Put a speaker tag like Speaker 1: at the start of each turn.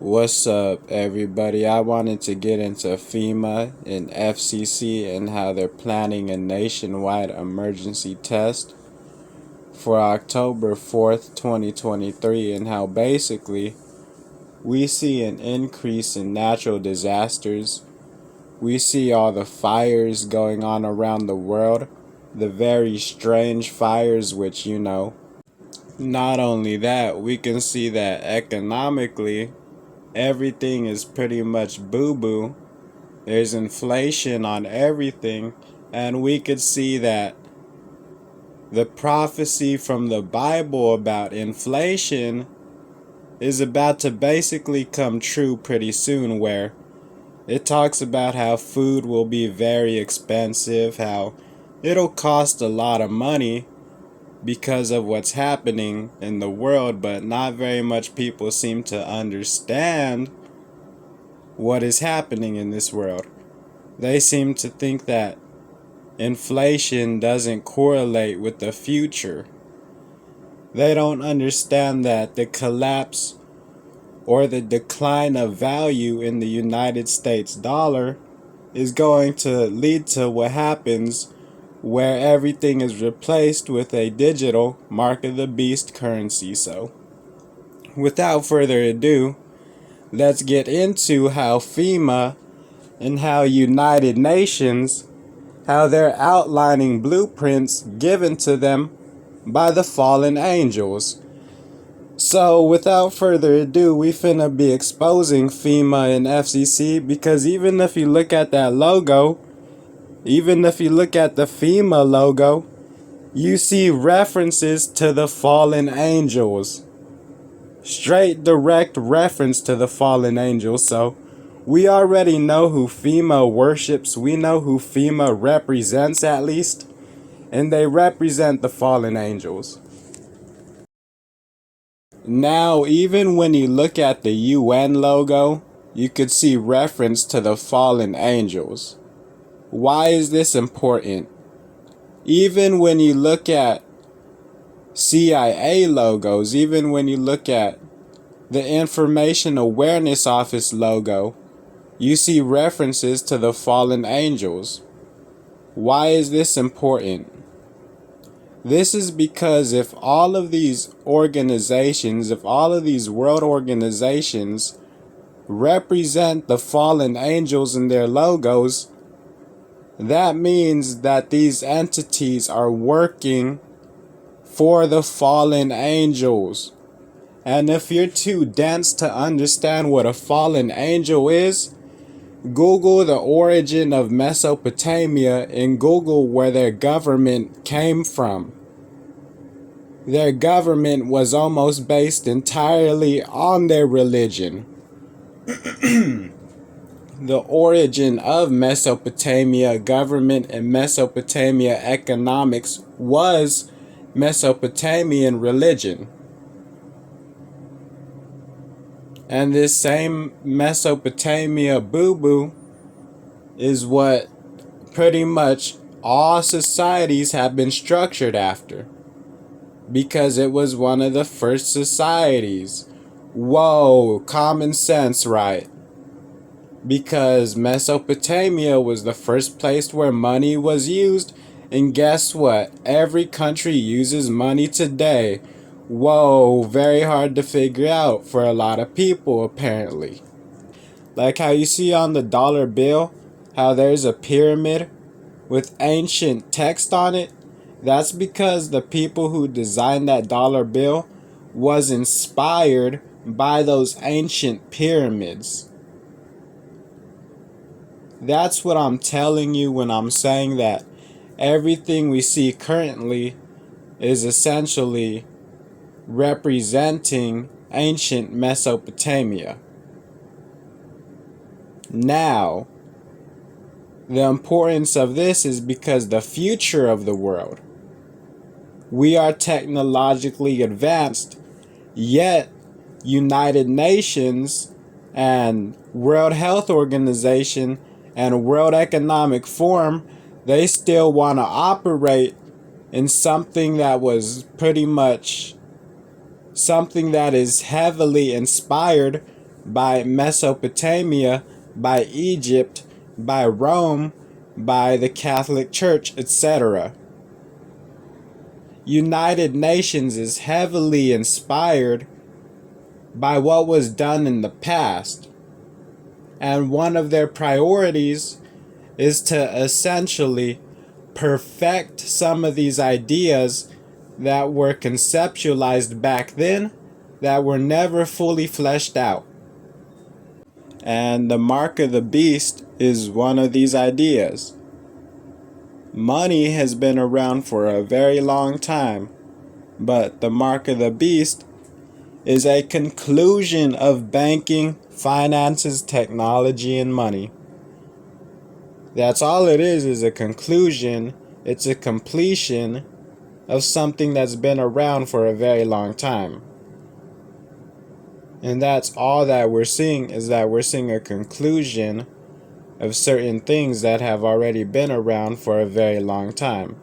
Speaker 1: What's up, everybody? I wanted to get into Fema and FCC and how they're planning a nationwide emergency test for October 4th, 2023, and how basically we see an increase in natural disasters. We see all the fires going on around the world, the very strange fires, which, not only that, we can see that economically everything is pretty much boo-boo. There's inflation on everything, and we could see that the prophecy from the Bible about inflation is about to basically come true pretty soon, where it talks about how food will be very expensive, how it'll cost a lot of money because of what's happening in the world, but not very much people seem to understand what is happening in this world. They seem to think that inflation doesn't correlate with the future. They don't understand that the collapse or the decline of value in the United States dollar is going to lead to what happens where everything is replaced with a digital mark of the beast currency. So, without further ado, let's get into how FEMA and how United Nations, how they're outlining blueprints given to them by the fallen angels. So without further ado, we finna be exposing FEMA and FCC, because even if you look at that logo, even if you look at the FEMA logo, you see references to the fallen angels. Straight direct reference to the fallen angels. So we already know who FEMA worships. We know who FEMA represents, at least. And they represent the fallen angels. Now, even when you look at the UN logo, you could see reference to the fallen angels. Why is this important? Even when you look at CIA logos, even when you look at the Information Awareness Office logo, you see references to the fallen angels. Why is this important? This is because if all of these organizations, if all of these world organizations represent the fallen angels in their logos, that means that these entities are working for the fallen angels. And if you're too dense to understand what a fallen angel is, Google the origin of Mesopotamia and Google where their government came from. Their government was almost based entirely on their religion. The origin of Mesopotamia government and Mesopotamia economics was Mesopotamian religion. And this same Mesopotamia boo-boo is what pretty much all societies have been structured after, because it was one of the first societies. Whoa, common sense, right? Because Mesopotamia was the first place where money was used, and guess what? Every country uses money today. Whoa, very hard to figure out for a lot of people, apparently. Like how you see on the dollar bill, how there's a pyramid with ancient text on it. That's because the people who designed that dollar bill was inspired by those ancient pyramids. That's what I'm telling you when I'm saying that everything we see currently is essentially representing ancient Mesopotamia. Now, the importance of this is because the future of the world, we are technologically advanced, yet United Nations and World Health Organization and World Economic Forum, they still want to operate in something that was pretty much something that is heavily inspired by Mesopotamia, by Egypt, by Rome, by the Catholic Church, etc. United Nations is heavily inspired by what was done in the past, and one of their priorities is to essentially perfect some of these ideas that were conceptualized back then that were never fully fleshed out. And the mark of the beast is one of these ideas. Money has been around for a very long time, but the mark of the beast is a conclusion of banking, finances, technology, and money. That's all it is a conclusion. It's a completion of something that's been around for a very long time. And that's all that we're seeing, is that we're seeing a conclusion of certain things that have already been around for a very long time.